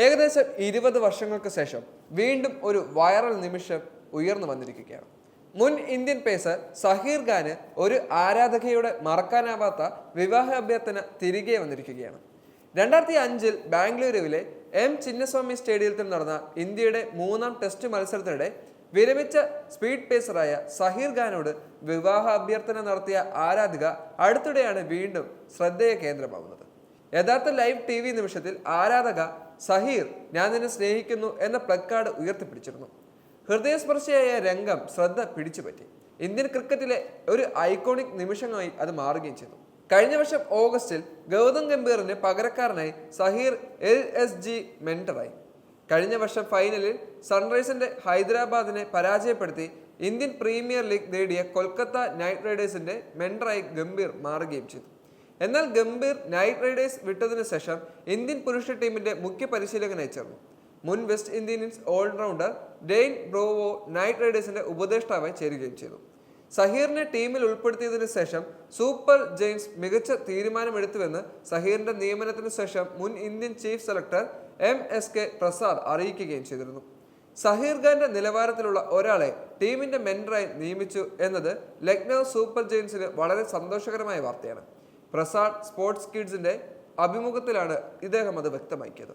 ഏകദേശം 20 വർഷങ്ങൾക്ക് ശേഷം വീണ്ടും ഒരു വൈറൽ നിമിഷം ഉയർന്നു വന്നിരിക്കുകയാണ്. മുൻ ഇന്ത്യൻ പേസർ സഹീർ ഖാന് ഒരു ആരാധകയുടെ മറക്കാനാവാത്ത വിവാഹ അഭ്യർത്ഥന തിരികെ വന്നിരിക്കുകയാണ്. 2005 ബാംഗ്ലൂരുവിലെ എം ചിന്നസ്വാമി സ്റ്റേഡിയത്തിൽ നടന്ന ഇന്ത്യയുടെ 3ാം ടെസ്റ്റ് മത്സരത്തിനിടെ വിരമിച്ച സ്പീഡ് പേസറായ സഹീർ ഖാനോട് വിവാഹ അഭ്യർത്ഥന നടത്തിയ ആരാധിക അടുത്തിടെയാണ് വീണ്ടും ശ്രദ്ധേയ കേന്ദ്രമാകുന്നത്. യഥാർത്ഥ ലൈവ് TV നിമിഷത്തിൽ ആരാധക സഹീർ ഞാൻ നിന്നെ സ്നേഹിക്കുന്നു എന്ന പ്ലക്കാർഡ് ഉയർത്തിപ്പിടിച്ചിരുന്നു. ഹൃദയസ്പർശിയായ രംഗം ശ്രദ്ധ പിടിച്ചുപറ്റി. ഇന്ത്യൻ ക്രിക്കറ്റിലെ ഒരു ഐക്കോണിക് നിമിഷമായി അത് മാറുകയും ചെയ്തു. കഴിഞ്ഞ വർഷം ഓഗസ്റ്റിൽ ഗൗതം ഗംഭീറിന് പകരക്കാരനായി സഹീർ LSG മെന്ററായി. കഴിഞ്ഞ വർഷം ഫൈനലിൽ സൺറൈസേഴ്സിന്റെ ഹൈദരാബാദിനെ പരാജയപ്പെടുത്തി ഇന്ത്യൻ പ്രീമിയർ ലീഗ് നേടിയ കൊൽക്കത്ത നൈറ്റ് റൈഡേഴ്സിന്റെ മെന്ററായി ഗംഭീർ മാറുകയും ചെയ്തു. എന്നാൽ ഗംഭീർ നൈറ്റ് റൈഡേഴ്സ് വിട്ടതിനു ശേഷം ഇന്ത്യൻ പുരുഷ ടീമിന്റെ മുഖ്യ പരിശീലകനായി ചേർന്നു. മുൻ West Indies allrounder Dwayne Bravo Knight റൈഡേഴ്സിന്റെ ഉപദേഷ്ടാവായി ചേരുകയും ചെയ്തു. സഹീറിനെ ടീമിൽ ഉൾപ്പെടുത്തിയതിനു ശേഷം സൂപ്പർ ജയൻസ് മികച്ച തീരുമാനമെടുത്തുവെന്ന് സഹീറിന്റെ നിയമനത്തിനു ശേഷം മുൻ Indian chief selector MSK Prasad അറിയിക്കുകയും ചെയ്തിരുന്നു. സഹീർ ഖാന്റെ നിലവാരത്തിലുള്ള ഒരാളെ ടീമിന്റെ മെന്ററായി നിയമിച്ചു എന്നത് ലക്നൗ സൂപ്പർ ജയൻസിന് വളരെ സന്തോഷകരമായ വാർത്തയാണ്. പ്രസാദ് സ്പോർട്സ് കിഡ്സിന്റെ അഭിമുഖത്തിലാണ് ഇദ്ദേഹം അത് വ്യക്തമാക്കിയത്.